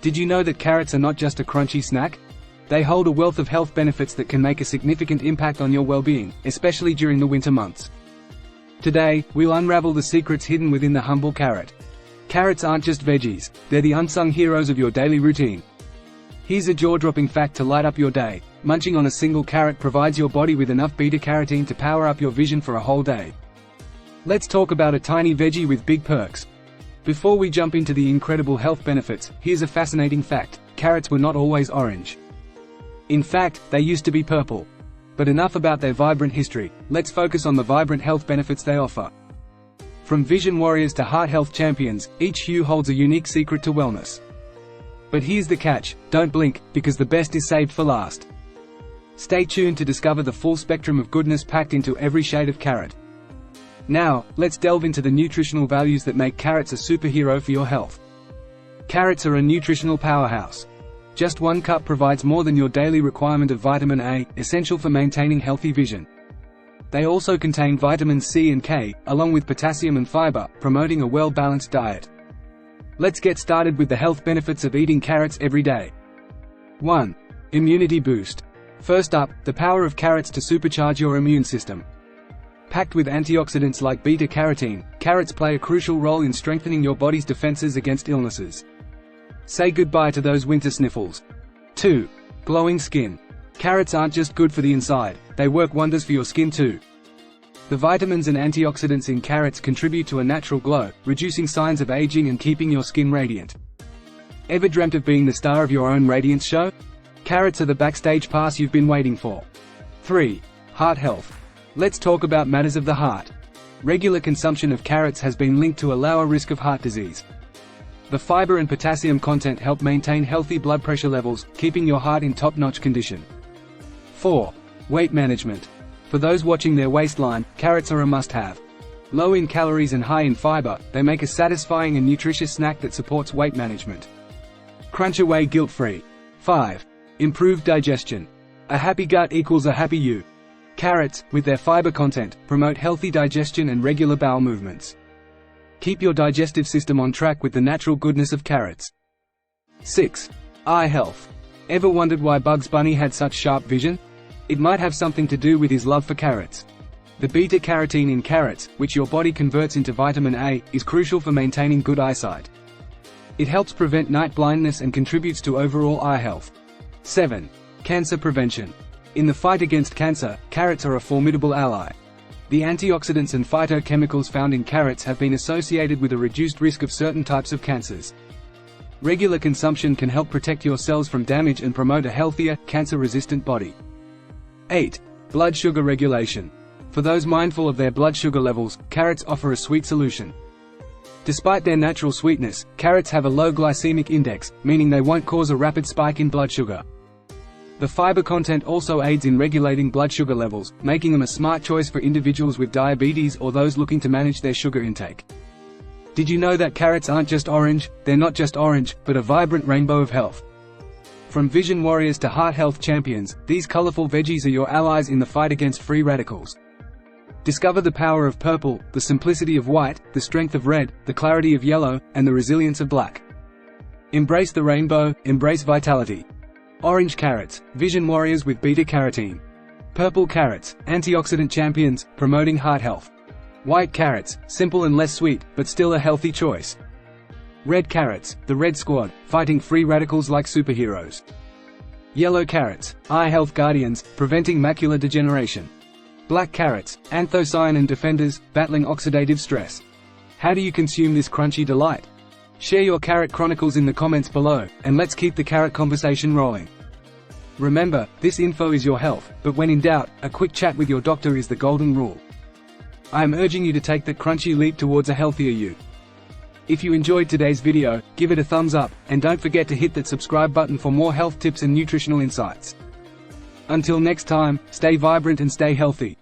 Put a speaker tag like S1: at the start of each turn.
S1: Did you know that carrots are not just a crunchy snack? They hold a wealth of health benefits that can make a significant impact on your well-being, especially during the winter months. Today, we'll unravel the secrets hidden within the humble carrot. Carrots aren't just veggies, they're the unsung heroes of your daily routine. Here's a jaw-dropping fact to light up your day. Munching on a single carrot provides your body with enough beta-carotene to power up your vision for a whole day. Let's talk about a tiny veggie with big perks. Before we jump into the incredible health benefits, here's a fascinating fact: carrots were not always orange. In fact, they used to be purple. But enough about their vibrant history, let's focus on the vibrant health benefits they offer. From vision warriors to heart health champions, each hue holds a unique secret to wellness. But here's the catch: don't blink, because the best is saved for last. Stay tuned to discover the full spectrum of goodness packed into every shade of carrot. Now, let's delve into the nutritional values that make carrots a superhero for your health. Carrots are a nutritional powerhouse. Just one cup provides more than your daily requirement of vitamin A, essential for maintaining healthy vision. They also contain vitamins C and K, along with potassium and fiber, promoting a well-balanced diet. Let's get started with the health benefits of eating carrots every day. 1. Immunity boost. First up, the power of carrots to supercharge your immune system. Packed with antioxidants like beta-carotene, carrots play a crucial role in strengthening your body's defenses against illnesses. Say goodbye to those winter sniffles. 2. Glowing skin. Carrots aren't just good for the inside, they work wonders for your skin too. The vitamins and antioxidants in carrots contribute to a natural glow, reducing signs of aging and keeping your skin radiant. Ever dreamt of being the star of your own radiance show? Carrots are the backstage pass you've been waiting for. 3. Heart health. Let's talk about matters of the heart. Regular consumption of carrots has been linked to a lower risk of heart disease. The fiber and potassium content help maintain healthy blood pressure levels, keeping your heart in top-notch condition. 4. Weight management. For those watching their waistline, carrots are a must-have. Low in calories and high in fiber, they make a satisfying and nutritious snack that supports weight management. Crunch away guilt-free. 5. Improved digestion. A happy gut equals a happy you. Carrots, with their fiber content, promote healthy digestion and regular bowel movements. Keep your digestive system on track with the natural goodness of carrots. 6. Eye health. Ever wondered why Bugs Bunny had such sharp vision? It might have something to do with his love for carrots. The beta-carotene in carrots, which your body converts into vitamin A, is crucial for maintaining good eyesight. It helps prevent night blindness and contributes to overall eye health. 7. Cancer prevention. In the fight against cancer, carrots are a formidable ally. The antioxidants and phytochemicals found in carrots have been associated with a reduced risk of certain types of cancers. Regular consumption can help protect your cells from damage and promote a healthier, cancer-resistant body. 8. Blood sugar regulation. For those mindful of their blood sugar levels, carrots offer a sweet solution. Despite their natural sweetness, carrots have a low glycemic index, meaning they won't cause a rapid spike in blood sugar. The fiber content also aids in regulating blood sugar levels, making them a smart choice for individuals with diabetes or those looking to manage their sugar intake. Did you know that carrots aren't just orange? They're not just orange, but a vibrant rainbow of health. From vision warriors to heart health champions, these colorful veggies are your allies in the fight against free radicals. Discover the power of purple, the simplicity of white, the strength of red, the clarity of yellow, and the resilience of black. Embrace the rainbow, embrace vitality. Orange carrots, vision warriors with beta-carotene. Purple carrots, antioxidant champions, promoting heart health. White carrots, simple and less sweet, but still a healthy choice. Red carrots, the Red Squad, fighting free radicals like superheroes. Yellow carrots, eye health guardians, preventing macular degeneration. Black carrots, anthocyanin defenders, battling oxidative stress. How do you consume this crunchy delight? Share your carrot chronicles in the comments below, and let's keep the carrot conversation rolling. Remember, this info is your health, but when in doubt, a quick chat with your doctor is the golden rule. I am urging you to take that crunchy leap towards a healthier you. If you enjoyed today's video, give it a thumbs up, and don't forget to hit that subscribe button for more health tips and nutritional insights. Until next time, stay vibrant and stay healthy.